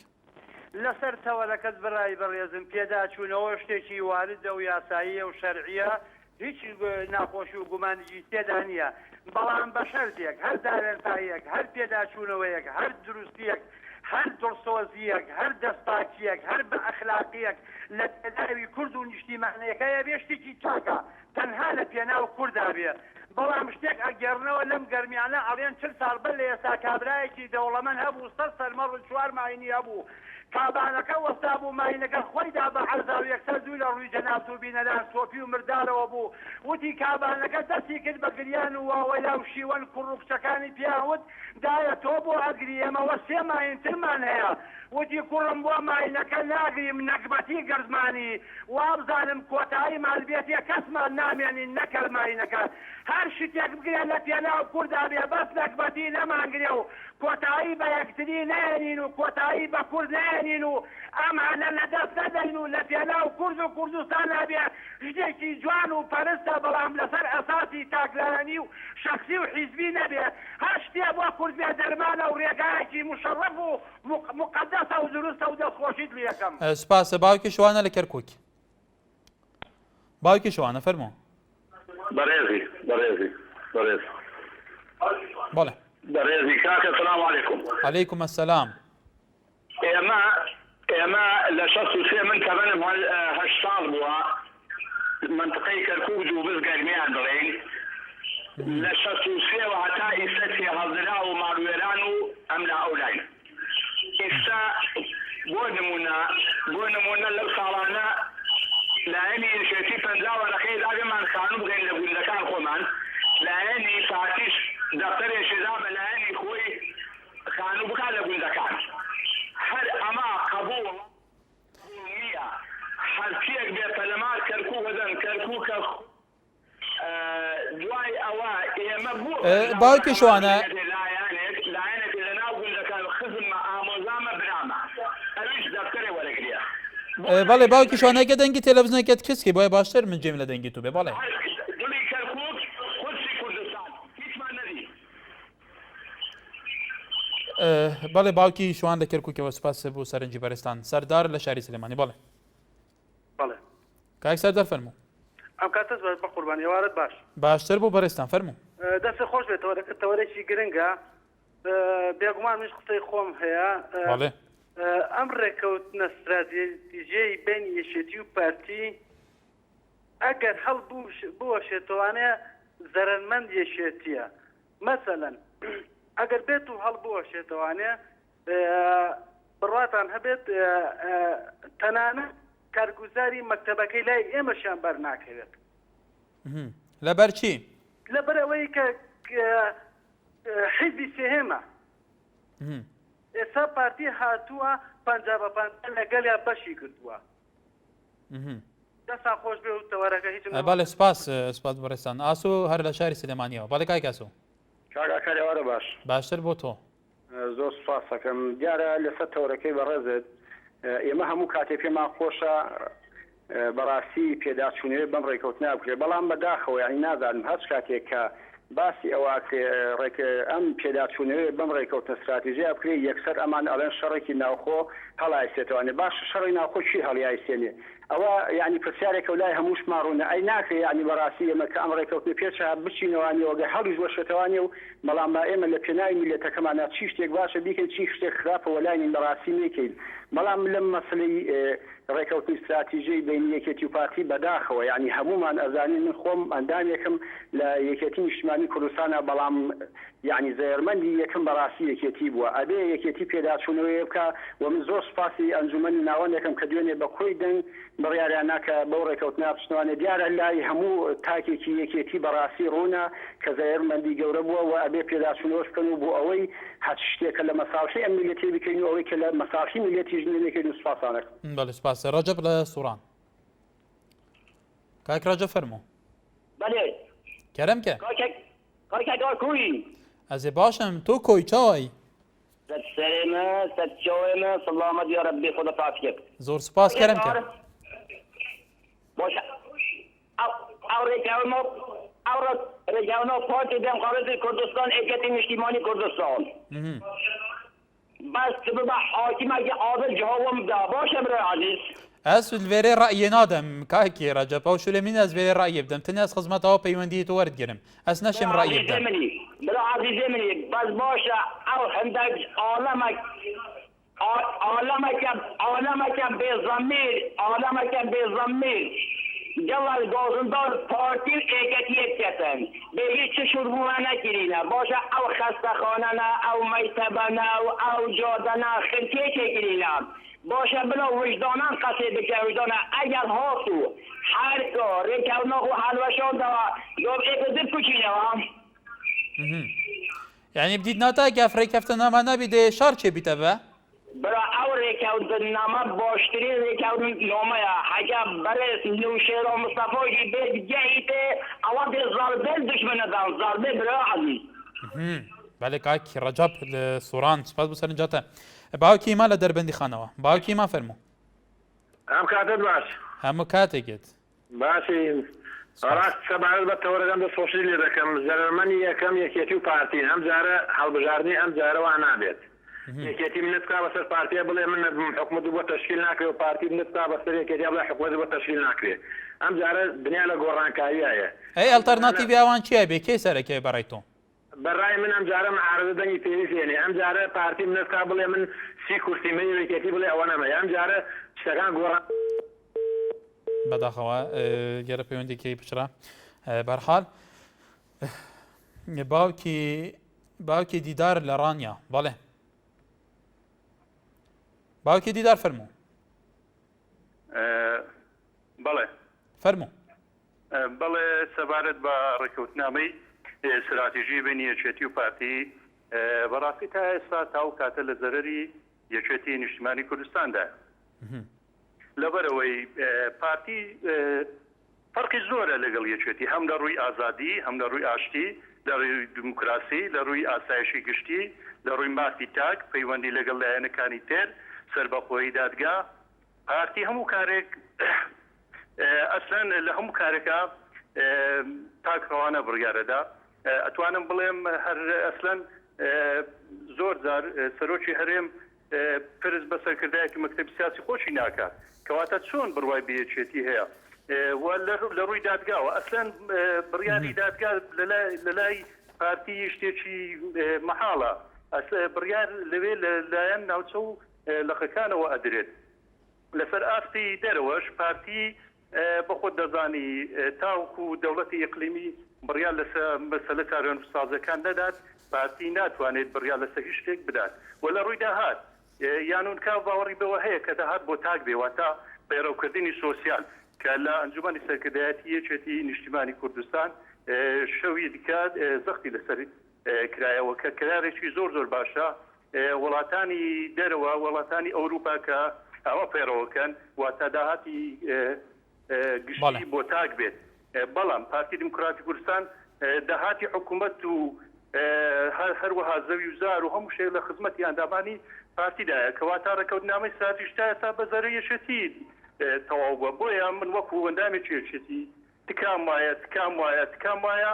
لەسەر تەوەلەکەت برای بەڕێزم پێدا چوونەوە شتێکی واردە و یاساییە و شەرعیە هیچ ناخۆشی و گومانیی تێدا نییە بەڵام بە شەرتێک هەر دارێنپایەک هەر پێداچوونەوەیەک هەر دروستیەک هەر دڵسۆزیەک هەر دەستپاکیەک هەر بە ئەخلاقیەک لە پێداوی کورد و نیشتیمانەکەیە بێ شتێکی چاکە تەنها لە پێناو کووردا بێ بەڵام شتێک ئەگەڕنەوە لەم گەرمیانە ئەڵێن 40 ساڵ بەر لە ئێستا کابرایەکی دەوڵەمەند هەبوو 100 سەرمەڕ 4 ماینی هەبوو کابانەکە وەستا بوو ماینەکە خۆیدا بە عەرزا و یەکسەر دوو لە ڕووی جەناب و بینەدان تۆپی و مردارەوە بوو وتی کابانەکە دەستی کرد بە گریان و واوەلا و شیوەن کوڕ و کچەکانی پیاوت دایە تۆ بۆ ئەگری ئێمەوە 3 ماینترمان هەیە وتی کوڕم بۆ ماینەکە ناگریم نەکبەتی گەرزمانی وابزانم کۆتایی مالبێتیە کەسمان نامێنین نەکەر ماینەکە هەر شتێک بگرێن لە پێناو کووردا بێ بەس نەکبەتی نەمانگرێ و کۆتایی بە یەکتری نێنین و کۆتایی بە کورد نێنین و ئەمانە لەدەست نەدەین و لە پێناو کورد و کوردستان نابێ شتێکی جوان و پەرستە بەڵام لەسەر ئەساسی تاکلایەنی و شەخسی و حیزبی نەبێ هەر شتێ بۆ کورد بێ دەرمانە و ڕێگایەکی مشەڕەف و مقەدەسە و دروستە و دەستخۆشیت لێ یەکەم سپاسە باوکی شوانە لە کەرکووک باوکی شوانە فەرموو بەڕێزی بەڵێ بەڕێزی کاکە سەلام عەلەیکوم عەلەیکوم ئەسسەلام ئێمە لە 63 من تەمەنم 8 ساڵ بووە منطقەی کەرکووک و بز گەرمیان دەڵێن لە 63 و هەتا ئێستا تێهەڵدرا و ماڵوێران و ئەم لا ئەولاین ئێستا بۆ نمونە لەو ساڵانە لایەنی یەکێتی 50 وەرەقەی داگەمان خانوو بگەین لە گوندەکان خۆمان لایەنی فاتیش دەفتەرێکیدا بە لایەنی خۆی خانوو بکات لە گوندەکان هەر ئەما قبول نییە هەرچیەک بێتە لەما کەرکووک بەدەن کەرکووکە دوای ئەوە ئێمە بوو باوکی شوانە لایەنێک لەناو گوندەکان خزممە ئامۆزامە برامە ئەویش دەفتەرێ وەرەگریە بەڵێ باوکی شوانەکە دەنگی تێلەڤیزیۆنەکەت کەسکی بۆیە باشتر من جێم لە دەنگی تو بێ بەڵێ دڵی کەرکووک قودسی کوردستان هیچمان نەدی بەڵێ باوکی شوان لە کەرکووکەوە سپاس بوو سەرنجی بەرستان سەردار لە شاری سلێمانی بەڵێ کاک سەردار فەرموو ئەم کاتەس بە قوربان ێوارت باشتر بوو بەڕێستان فەرموو دەست خۆش بێتەوە تەوەرێکی گرنگە بێگومان منش قسەی خۆم هەیە بەڵێ ئەم ڕێکەوتنە استراتیژیەی بین یەکێتی و پارتی ئەگەر هەڵ بوەشێتوانەیە زەرەنمەند یەکێتیە مەسەلەن ئەگەر بێت و هەڵ بوەشێتوانێ بڕاتان هەبێت تەنانەت کارگوزاری مەکتەبەکەی لای ئێمەشیان بەرناکەوێت لەبەر چی؟ لەبەر ئەوەی کە حیزبی سێهێمە ئێستا پارتی هاتووە 50 لەگەڵیا بەشی کردووە دەستا خۆش بێ و تەوەرەکە هیچ بەڵێ سپاس بەڕێستان ئاسو هەر لە شاری سلێمانیەوە بەڵێ کاک ئاسو کاکەکەوارە باشتر بۆ تۆ زۆر سپاس دەکەم دیارە لەسەر تەورەکەی بەڕێزت ئێمە هەموو کاتێ پێمان خۆشە بەڕاستی پێداچوونەوەی بەم ڕێکەوتنا بکرێت بەڵام بەداخەوە یانی نازانم هەچ کاتێک کە باسی ئەوە ئەم پێداچوونەوەی بەم ڕێکەوتنە استراتیژیا بکرێت یەکسەر ئەمان ئەڵێن شەڕێکی ناوخۆ هەڵایسێتوانێت باش شەڕی ناوخۆ چی هەڵیایسێنێ ئەوە یعنی پرسیارێکە لای هەمووشمان ڕوونە ئەی ناکرێت یعنی بەڕاستی ئێمە کە ئەم ڕێکەوتنە پێچە بچینەوانیەوەگە هەڵیش وەشێتوانێ و بەڵام ئێمە لە پێناوی میلەتەکەمانە چی شتێک باشە بیکەین چی شتێک خراپە وەلای بەڕاستی نەکەین بەڵام لەم مەسلەی ڕێکەوتنی استراتیژیەی بین یەکێتی و پارتی بەداخەوە یعنی هەمومان ئەزانین من خۆم ئەندامێکم لە یەکێتی نیشتیمانی کوردستانە بەڵام یعنی زەیرمەندی یەکەم بەڕاستی یەکێتی بووە ئەبێ یەکێتی پێداچوونەوەی بکە و من زۆر سوپاسی ئەنجومەنی ناوەندێکم کە دوێنێ بە کۆی دەنگ بڕیاریان ناکە بەو ڕێکەوتنا پشتوانێ دیارە لای هەموو تاکێکی یەکێتی بەڕاستی ڕوونە کە زەیرمەندی گەورە بووە و ئەبێ پێداچوونەوەش بکەن و بۆ ئەوەی هەچ شتێکە لە مەساڵحی ئەم میلەتی بکەین و ئەوەی کە لە مەساڵحی میلەتی ژنێنێکی و سوپاسانەکە بەڵێ سپاس ڕەجەب لە سووران کاک ڕەجەب فەرموو بەڵێ کەرەم کە کاکەگار کوی ئەزێ باشم تۆ کۆی چاوایی سەرێمە سەرچاوێمە سەلامەت یا رەبی خۆدە پاکێک زۆر سپاس کەرەم کە باشە ئەو ڕێکاونەوە پارتی دموکراسی کوردستان ئێکەتی نیشتیمانی کوردستان بەس ببە حاکیمێکی عادل جوابم دا باشە برای عزیز ئەس لێرێ ڕائیە نادەم کاکی ڕەجەب ئەو شولێمین ئەس لێرێ ڕائیە بدەم تەنیا ئەس خزمەتەوە پەیوەندی تۆ وەرگرم ئەس نەشێم ڕائیە بدەم برا عزیزێ منی بەس باشە ئەو هەندێک عالەمەکە بێزەمیر جوال گازندار پارتی ئێکەتیەک کەسن بێگی چ شوربووە نەکرینە باشە ئەو خەستەخانەنە ئەو مەیتەبەنە و ئەو جادەنە خلکێکێکرینە باشە بلا وجدانان قەسێ بکە وجدانە ئەگەر هاتو هەر کە ڕێکەونەخ و هەلوەشاندەوە دۆب ئێکەدر کوچینەوە یعنی بدیت ناتا گەفڕێکەفتە نامە نەبیدێ شار چێ بیتە بە برا ئەو ڕێکەوتنامە باشترین ڕێکەوتنامەیە حەگە بەرز نوشێرە مستەفۆی بێت گەیتێ ئەوە بێ زەڵبێت دژمنەدان زەڵبێ برا عەزیز بەڵێ کاکی ڕەجەب لە سووران سپاس بۆ سەرنجاتە باوکی ما لە دەربەندی خانەوە باوکی ما فەرموو ئەم کاتت باش هەموو کاتێکێت باشی ڕاست سەبارەت بە تەوەرەکەم دە سۆشی لێ دەکەم زەرمەنی یەکەم یەکێتی و پارتین ئەم جارە هەڵبژاردننی ئەم جارەوە نابێت یەکێتی منت کا بەسەر پارتیە بڵێ من حکومەت بۆ تەشکیل ناکرێت و پارتی منت کا بەسەر یەکێتی بڵێ حکومەت بۆ تەشکیل ناکرێت ئەم جارە دنیا لە گۆڕانکاریایە ئەی ئەڵتەرناتیڤی ئەوان چییە بێ کێ سەرەکەی بەڕای تۆ بەڕای من ئەم جارە معارضە دەنگی پێویستێنێ ئەم جارە پارتی منت کا بڵێ من سی کورسی منی یەکێتی بڵێ ئەوە نەمە ئەم جارە شتەکان گۆڕان بەداخەوە گەرە پەیوەندێکی پچرا بەرحال باوکی دیدار لە ڕانیا بەڵێ باوکی دیدار فەرموو بەڵێ فەرموو بەڵێ سەبارەت بە ڕێکەوتنامەی استراتیژی بین یەکێتی و پارتی بەڕاستی تا ئێستا تاو کاتە لە زەرەری یەکێتی نیشتیمانی کوردستاندا لەبەرەوەی پارتی فەرقی زۆرە لەگەڵ یەکێتی هەم لە ڕووی ئازادی هەم لە ڕووی ئاشتی لە ڕووی دیموکراسی لە ڕووی ئاسایشی گشتی لە ڕووی مافی تاک پەیوەندی لەگەڵ لایەنەکانی تر سەربەخۆیی دادگا پارتی هەموو کارێک ئەسلەن لە هەموو کارێکە تاکڕەوانە بڕیارەدا ئەتوانم بڵێم هەر ئەسلەن زۆر جار سەرۆکی هەرێم پرس بە سەرکردایەتی مەکتەبی سیاسی خۆشی ناکات کەواتە چۆن بڕوای بەیەکێتی هەیە لە ڕووی دادگاوە ئەسلەن بڕیاری دادگا لە لای پارتی شتێکی مەحاڵە بڕیار لەوێ لەلایەن ناوچە و لەخەکانەوە ئەدرێت لەسەر ئاستی دەرەوەش پارتی بەخۆت دەزانی تاوکو و دەوڵەتی ئیقلیمی بڕیار لەسەر مەسەلە کارێن سازەکان نەدات پارتی ناتوانێت بڕیار لەسەر هیچ شتێک بدات و لە ڕووی داهات یانونکا باوەڕی بەوە هەیە کە داهات بۆ تاک بێواتە پەیڕەوکردنی سۆسیال کە لە ئەنجومەنی سەرکردایەتی یەکێتی نیشتیمانی کوردستان شەوی دیکات زەختی لەسەر کرایەوە کە کرارێکی زۆر زۆر باشە وڵاتانی دەرەوە وڵاتانی ئەوروپا کە ئەوە پەیڕەوەکەن واتە داهاتی گشتی بۆ تاک بێت بەڵام پارتی دیموکراتی کوردستان داهاتی حکوومەت و هەروەها زەوی و زار و هەموو شێ لە خزمەتی ئەندامانی پارتیدایە کەواتە ڕێکەوتنامەی استراتیژی تا بەزەرە یەکێتی تەواو بووە بۆیە من وەکو ئەندامێکی یەکێتی تکام وایە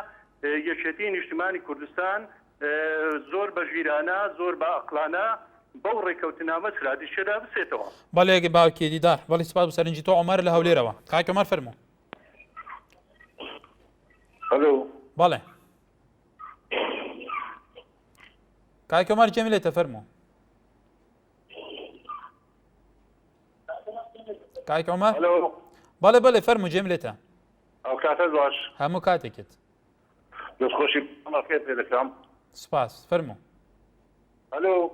یەکێتی نیشتیمانی کوردستان زۆر بە ژیرانە زۆر بە ئەقلانە بەو ڕێکەوتنامە استراتیژیەدا بسێتەوە بەڵێ باوکی دیدار بەڵی سپاس بۆ سەرنجی تۆ عومەر لە هەولێرەوە کاک عومەر فەرموو بەڵێ کاک عومەر جەمیلێتە فەرموو کاک عمر الو بەڵێ بەڵێ فەرمو جێم لێتە ئەو کاتە باش هەموو کاتێکت دەستخۆشی پێ دەکەم سپاس فەرمو الو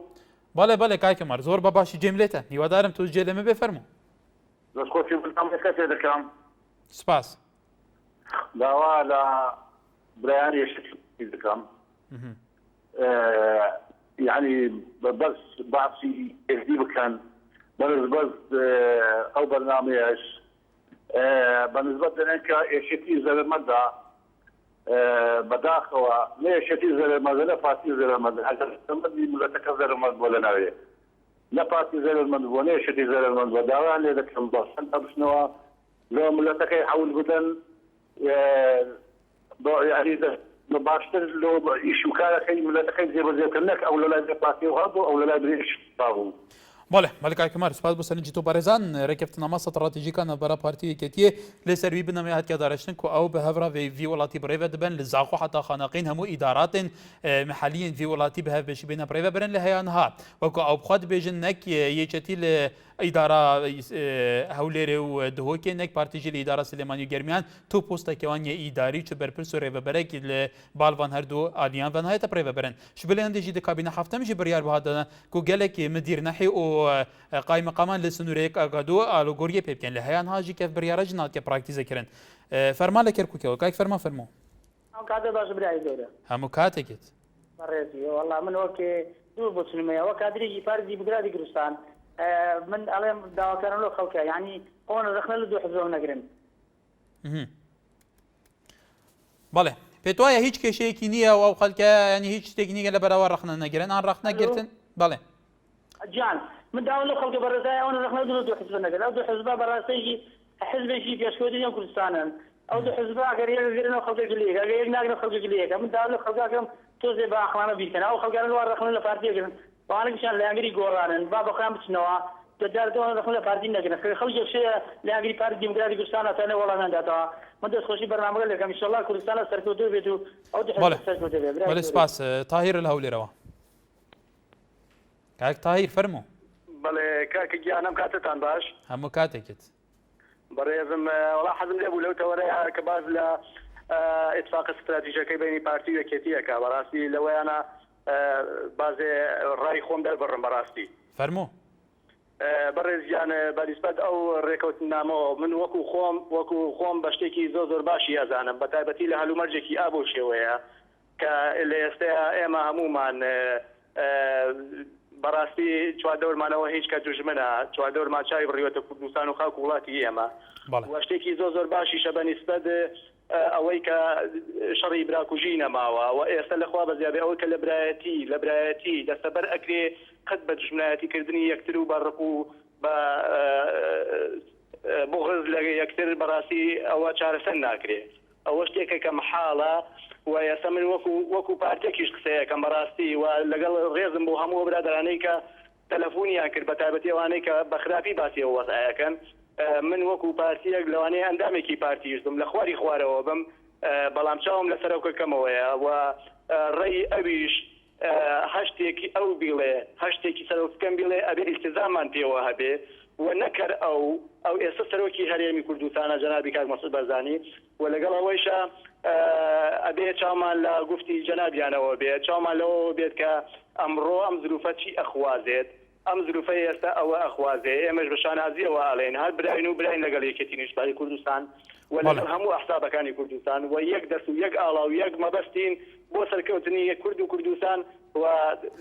بەڵێ بەڵێ کاک عمر زۆر بە باشی جێم لێتە هیوادارم توش جێ لەمە بێ فەرمو دەستخۆشی پێ دەکەم سپاس داوا لە برایان یەشتی دەکەم يعني بس بعصي يهدي بكان بس او برنامج بالنسبه لك شتي زي المدى بداخله ليه شتي زي المدى لا فاتي زي المدى حتى تمدي ولا تكذر المدى ولا ناوي لا فاتي زي المدى ولا شتي زي المدى دعوة اللي ذاك الباص انت بشنو لو ملا تكي يحاول بدن يعني باشتر لو يشوكا كاين ولا تكي زي بزيتنك او لا باتي وهذا او لا بريش طاو بەڵێ مەلیکای کەمار سپاس بۆ سەرنجی تۆ بەڕێزان ڕێکەفتنامە ستراتیژیکە نەبەرە پارتی یەکێتیە لێسەروی بنەمەی هاتیادارشتن و ئەو بە هەڤرا وی وڵاتی بڕێوە دەبن لە زاخۆ حتا خانەقین هەموو ئیداراتن محلیین وی وڵاتی بە هەڤێشی بێنە بڕێوە برن لە هەیەانها وەکو ئەو بخوات بێژن نەک یەکێتی لە ئیدارا هەولێرێ و دهۆکێ نەک پارتیژی لە ئیدارا سلێمانی و گەرمیان تو پۆستێکەوان یە ئیداری چ بەرپرس و ڕێوەبەرێکی لە باڵوان هەردوو ئالیان وان هەیەتە پڕێوە برن شبلێ هەندێکی دەکابینە هەفتەمیشی بڕیار بهادەنە کو گەلێکی مدیر نەحی و قایمەقامان لە سنوورەیەک ئاگادۆ ئالۆگۆریە پێ بکەن لە هەیەان هاژی کەف بڕیارە ژنات کە پراکتیزەکردن فەرمان لە کەرکووکەوە کاک فەرمان فەرموو ئەو کاتە باش برای گەورە هەموو کاتێکت بەڕێزی وەڵا من وەکێ دوور بۆ چنمەیەوە کادرێکی پارێزی بگرادی گرستان من ئەڵێم داواکارن لۆ خەڵکە یعنی ئەوە نەرخنە لە دوو حزبەوە نەگرن بەڵێ پێت وایە هیچ کێشەیەکی نییە و ئەو خەڵکە ینی هیچ شتێکی نیگە لە بەراوە ڕەخنە نەگرن ئان ڕەخنەگرتن بەڵێ جان من داوا لە خەڵکە بەڕێزای ئەوە نەرخنە لە دوو حزبە نەگرن ئەو دوو حزبە بەڕاستەیەکی حزبێکی پێشکەوتنی کوردستانن ئەو دوو حزبە ئەگەر یەکگرنەوە خەڵکێکی لێک ئەگەر یەک ناگرن خەڵکێکی لێکە من داوا لە خەڵکاکەم تۆزێ بە ئاخوانە بیکەن ئەو خەڵکانە وا ڕەخنە لە پارتیەگرن بەوانەکیشان لە یانگری گۆڕانن با بەخۆیان بچنەوە دەردەوە ڕەخنە لە پارتی نەگرن خەڵکی شەیە لە یانگری پارتی دیموکراتی کوردستان ئەتانێ وەڵامیانداتەوە من دەستخۆشی بەرنامەکە دەکەم ئینشەڵڵا کوردستانە سەرکەوتوو بێت و ئەو دوو حزب سەرکەوتوو بێت بەڵێ سپاس تاهیر لە هەولێرەوە کاک تاهیر فەرموو بەڵێ کاکە گیانم کاتتان باش هەموو کاتێکت بەڕێزم وڵا حەزم لێبوو لەو تەوەرەیە کە باز لە ئیتفاق استراتیژیەکەی بینی پارتی و یەکێتیەکە بەڕاستی لەوەیانە بازێ ڕای خۆم دەربڕم بەڕاستی فەرموو بەڕێزیان بەنسبەت ئەو ڕێکەوتنامەوە من وەکو خۆم بە شتێکی زۆر باشی ئەزانم بە تایبەتی لە هەلومەرجێکی ئابۆ شێوەیە کە لە ئێستەیە ئێمە هەمومان بەڕاستی چواردەورمانەوە هیچ کە دوژمنە چواردەورمان چای بڕیوەتە کوردستان و خاک وڵاتی ئێمە وە شتێکی زۆر باشیشە بەنسبەت ئەوەی کە شەڕی براکوژی نەماوە و ئێستا لەخوا بەزیابێ ئەوەی کە لە برایەتی دەستەبەر ئەکرێ قەت بە دژمنایەتیکردنی یەکتر و بەڕق و بە بغز لە یەکتر بەڕاستی ئەوە چارەسەر ناکرێ ئەوە شتێکە کە محاڵە و ئێستا من وەکو پارتێکیش قسەیەکەم بەڕاستی و لەگەڵ ڕێزم بۆ هەموو برادرانەی کە تەلەفۆنیان کرد بە تایبەتی ئەوانەی کە بە خراپی باسی ئەوە وەزعەکەن من وەکو پارتیەک لەوانەیە ئەندامێکی پارتیشتم لە خواری خوارەوە بم بەڵام چاوم لە سەرۆکەکەمەوەیە و ڕێی ئەویش هەشتێکی ئەو بیڵێ هەشتێکی سەرۆکەکەم بیڵێ ئەبێ ئیلتزامان پێوە هەبێ و نەکەر ئەو ئێستا سەرۆکی هەرێمی کوردستانە جەنابی کاک مەسعود بەرزانی و لەگەڵ ئەوەیشە ئەبێ چاومان لە گفتی جەنابیانەوە بێت چاومان لەوە بێت کە ئەمڕۆ ئەم زروفە چی ئەخوازێت ئەم زروفە ئێستا ئەوە ئەخوازێ ئێمەش بە شانازیەوە ئەڵێن هەر براین و براین لەگەڵ یەکێتی نیشتپالی کوردستان و لەگەڵ هەموو ئەحسابەکانی کوردستان و یەک دەست و یەک ئاڵا و یەک مەبەستین بۆ سەرکەوتنی یەک کورد و کوردستان و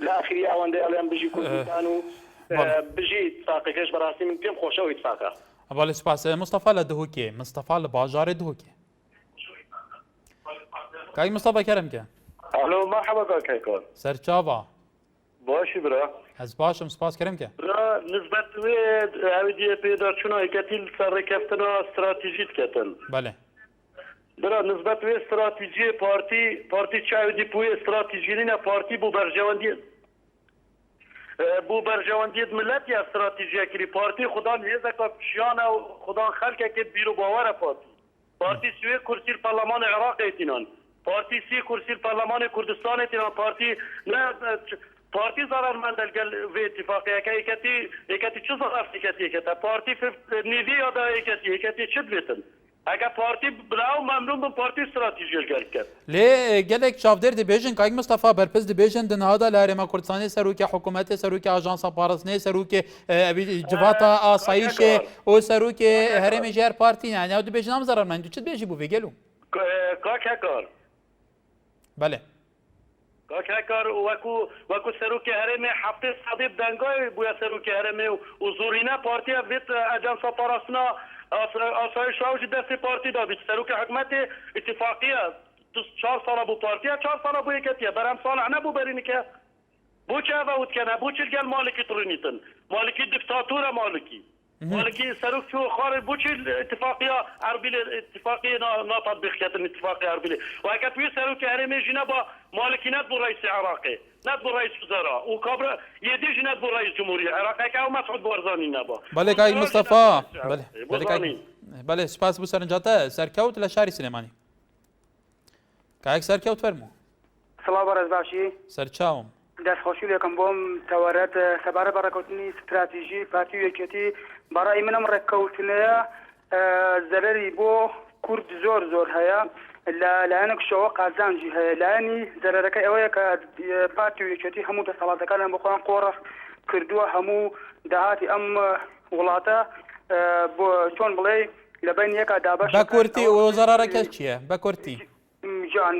لە ئاخری ئەوەندەی ئەڵێن بژی کوردستان و بژی اتفاقەکەش بەڕاستی من پێم خۆشەوە اتفاقە بەڵێ سپاس مستەفا لە دهۆکێ مستەفا لە باژارێ دهۆکێ کاک مستەفا کەرەمکە الو مرحبا کاکەکان سەرچاوە باشی برا ئەس باشم سپاس کەرەمکە برا نسبەت وێ ئەویدیە پێداچوونەوە یەکەتی سەر ڕێکەفتنەوە استراتیژیت کەتن بەڵێ برا نسبەت وێ استراتیژی پارتی چاویدی پوی استراتیژینە پارتی بوو بەرژەوەندی بوو بەرژەوەندیت ملت یا استراتیژیەکری پارتی خودان هێزەکە پیشیانە و خودان خەلکێکی بیرو باوەرە پارتی سوێ کورسی پەرلەمانی عێراقێتینان پارتی سی کورسی پەرلەمانی کوردستانێتینان پارتی پارتی ضررمند الگل في اتفاقية كي چه ضرر كي پارتی في نيدي هذا كي چه بيتن اگر پارتی براو ممنون من پارتی استراتیژی الگل کرد لێ gelek çavdêr dibêjin Kayık Mustafa berpiz dibêjin di nihada li Herêma Kurdistanê serokê hikûmetê serokê ajansa parastinê serokê civata asayişê û serokê herêmê ji her partî yani ew dibêjin em zararmend çi dibêjî bû vê gelo کاک هکار bele کاک هکار وکو سروکی هرمی هفته صدیب دنگای بویا سروکی هرمی و زورینه پارتی ویت اجانسا پاراسنا آسایش راوج دست پارتی دا بیت سروکی حکمت اتفاقیه 4 سال بو پارتی 4 سال بو یکتیه برام صالح نبو برینی که بو چه اوود کنه بو چه گل مالکی ترونیتن مالکی دیکتاتور مالکی سروک شو خارج بو چه اتفاقیه عربی اتفاقیه نا تطبیق کردن اتفاقیه عربی و اگر توی سروک هرمی جنه با مالکی ند بو رئیس عراقی ند بو رئیس وزراء و کابر یدی جنه بو رئیس جمهوری عراقی که او مسعود بارزانی نبا بله Kayık Mustafa bele spas bu serinjata serkewt li şarî Silêmanî Kayık serkewt fermû سڵاو بەڕێز باشی serçawm دەستخۆشی لێکم بۆم تەوارەت سەبارەت بە ڕێکەوتنی استراتیژی پارتی و یەکێتی بەڕای منم ڕێککەوتنەیە زەرەری بۆ کورد زۆر هەیە لایەنێک شەوە قازانجی هەیە لایەنی زەرەرەکە ئەوەیە کە پارتی و یەکێتی هەموو دەسەڵاتەکانیان بۆخۆیان قۆڕە کردووە هەموو داهاتی ئەم وڵاتە بۆ چۆن بڵێ لە بین یەکا دابەش بە کورتی و زەرارەکەش چییە بە کورتی جان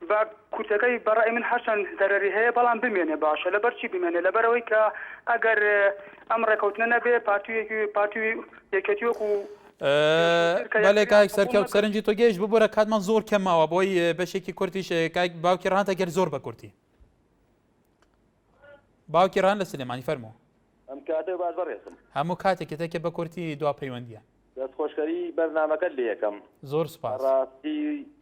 بە کورتەکەی بەڕای من هەرچەند زەرەری هەیە بەڵام بمێنێ باشە لەبەرچی بمێنێ لەبەرەوەی کە ئەگەر ئەم ڕێکەوتنە نەبێ پارتی یەکێتی وەکو بەڵێ کایک سەرکەوت سەرنجی تۆ گەیشت ببوورە کاتمان زۆر کەماوە بۆی بەشێکی کورتیش کایک باوکی ڕانتە گەر زۆر بە کورتی باوکی ڕان لە سلێمانی فەرموو ئەم کاتێ باش بەڕێزم هەموو کاتێک تێکێ بە کورتی دوا پەیوەندیە دەستخۆشکەری بەرنامەکەت لێ یەکەم زۆر سپاس بەڕاستی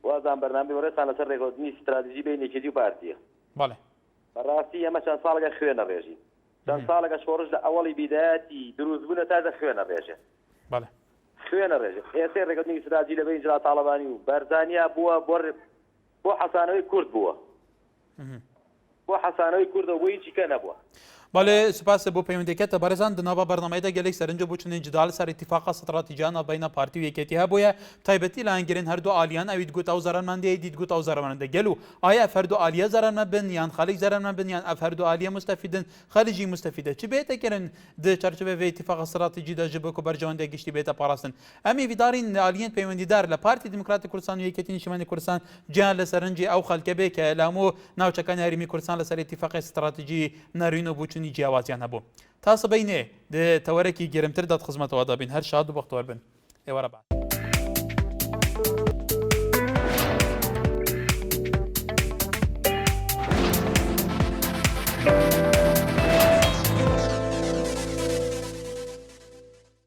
وازان بەرنامی وەڕێستان لەسەر ڕێکەوتنی استراتیژی بین یەکێتی و پارتیە بەڵێ بەڕاستی ئەمە چەند ساڵێکە خوێنە ڕێژی چەند ساڵێکە شۆڕش لە ئەوەڵی بیدایەتی دروستبوونە تازە خوێنە ڕێژێ بەڵێ خوێنە ڕێژێ ئێستا ڕێکەوتنی استراتیژی لە بین جلا تاڵەبانی و بەرزانیا بووە بۆ حەسانەوەی کورد بووە بۆ حەسانەوەی کوردەوە بۆ هیچی کە نەبووە بەڵێ سپاس بۆ پەیوەندیکەتە بەڕێزان دناوە بەرنامەیەدا گەلێک سەرنجە بووچنین جدال سەر اتفاقا استراتیجیانە بینە پارتی و یەکێتی هەبووە تایبەتی لایەنگرین هەردوو ئالیان ئەویت گوت ئەو زەرمەندەیە دیت گوت ئەو زەرمەندە گەل و ئایا فەردوو ئالیە زەرمە بن یان خەڵک زەرمە بن یان ئەف هەردوو ئالیە مستەفیدن خەلیجی مستەفیدە چ بێتەکردن د چەرچەوە vê اتفاقا استراتیجیدا ji bo ku bercewendê giştî bête parastin em ê vîdarîn aliyên peywendîdar li Partî Demokratîk Kurdistan û Yekîtî Niştimanî Kurdistan ciyan li serincî ew xelkê bê ke li hemû navçekan Herêmî Kurdistan li ser îtîfaqê stratîjî nerîn û bûçûnî ciyawaziyan hebû تا سبەینێ di tewerekî germtir dat xizmetewada bîn her şad û bextewar bin êwere